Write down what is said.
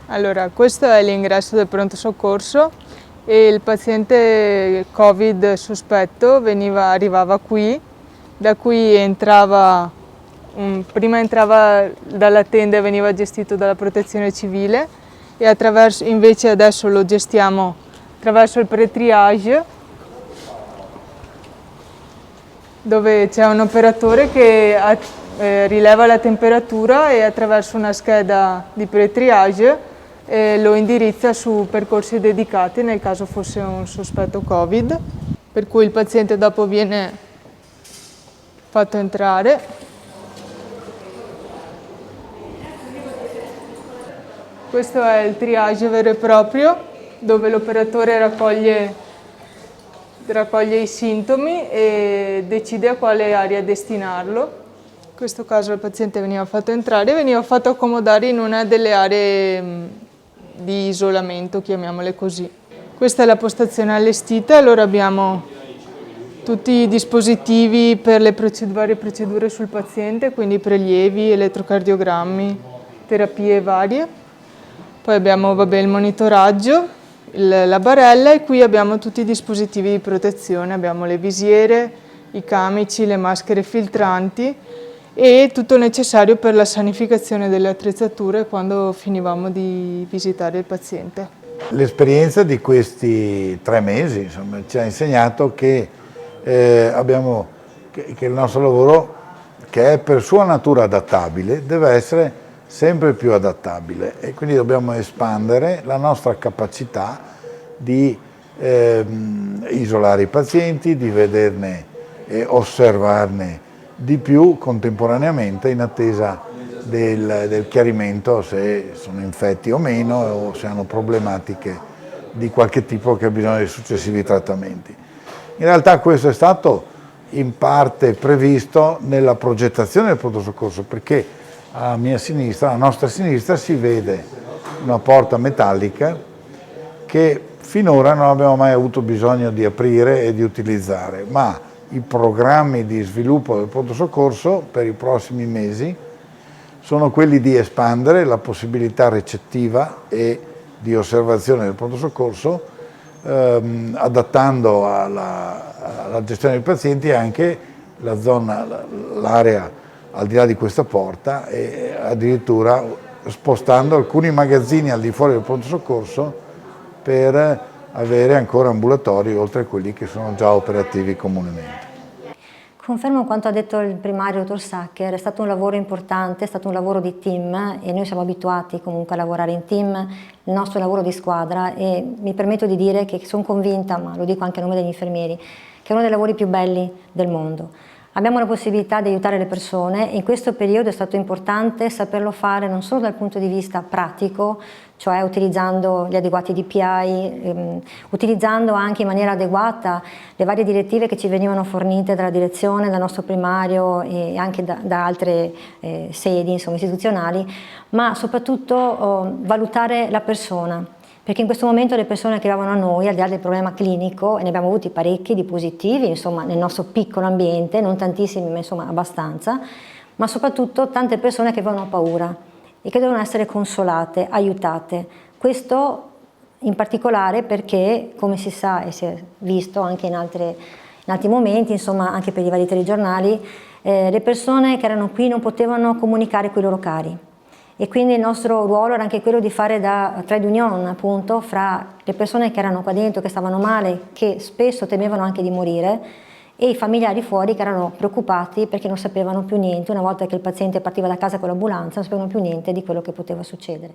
Allora, questo è l'ingresso del pronto soccorso e il paziente Covid sospetto arrivava qui, da cui prima entrava dalla tenda e veniva gestito dalla protezione civile e invece adesso lo gestiamo attraverso il pre-triage, dove c'è un operatore che rileva la temperatura e attraverso una scheda di pre-triage lo indirizza su percorsi dedicati nel caso fosse un sospetto Covid, per cui il paziente dopo viene fatto entrare. Questo è il triage vero e proprio, dove l'operatore raccoglie i sintomi e decide a quale area destinarlo. In questo caso il paziente veniva fatto entrare e veniva fatto accomodare in una delle aree di isolamento, chiamiamole così. Questa è la postazione allestita, allora abbiamo tutti i dispositivi per le varie procedure sul paziente, quindi prelievi, elettrocardiogrammi, terapie varie. Poi abbiamo il monitoraggio, la barella e qui abbiamo tutti i dispositivi di protezione, abbiamo le visiere, i camici, le maschere filtranti e tutto il necessario per la sanificazione delle attrezzature quando finivamo di visitare il paziente. L'esperienza di questi 3 mesi insomma, ci ha insegnato che il nostro lavoro, che è per sua natura adattabile, deve essere sempre più adattabile e quindi dobbiamo espandere la nostra capacità di isolare i pazienti, di vederne e osservarne di più contemporaneamente in attesa del chiarimento se sono infetti o meno o se hanno problematiche di qualche tipo che ha bisogno di successivi trattamenti. In realtà questo è stato in parte previsto nella progettazione del pronto soccorso, perché alla nostra sinistra si vede una porta metallica che finora non abbiamo mai avuto bisogno di aprire e di utilizzare, ma i programmi di sviluppo del pronto soccorso per i prossimi mesi sono quelli di espandere la possibilità recettiva e di osservazione del pronto soccorso, adattando alla gestione dei pazienti anche l'area al di là di questa porta e addirittura spostando alcuni magazzini al di fuori del pronto soccorso per avere ancora ambulatori oltre a quelli che sono già operativi comunemente. Confermo quanto ha detto il primario dottor Sacher, è stato un lavoro importante, è stato un lavoro di team e noi siamo abituati comunque a lavorare in team, il nostro lavoro di squadra e mi permetto di dire che sono convinta, ma lo dico anche a nome degli infermieri, che è uno dei lavori più belli del mondo. Abbiamo la possibilità di aiutare le persone e in questo periodo è stato importante saperlo fare non solo dal punto di vista pratico, cioè utilizzando gli adeguati DPI, utilizzando anche in maniera adeguata le varie direttive che ci venivano fornite dalla direzione, dal nostro primario e anche da altre sedi istituzionali, ma soprattutto valutare la persona. Perché in questo momento le persone che arrivavano a noi, al di là del problema clinico, e ne abbiamo avuti parecchi di positivi, insomma, nel nostro piccolo ambiente, non tantissimi, ma insomma abbastanza, ma soprattutto tante persone che avevano paura e che devono essere consolate, aiutate. Questo in particolare perché, come si sa e si è visto anche in altri momenti, insomma anche per i vari telegiornali, le persone che erano qui non potevano comunicare con i loro cari. E quindi il nostro ruolo era anche quello di fare da trade union, appunto, fra le persone che erano qua dentro, che stavano male, che spesso temevano anche di morire, e i familiari fuori che erano preoccupati perché non sapevano più niente, una volta che il paziente partiva da casa con l'ambulanza, non sapevano più niente di quello che poteva succedere.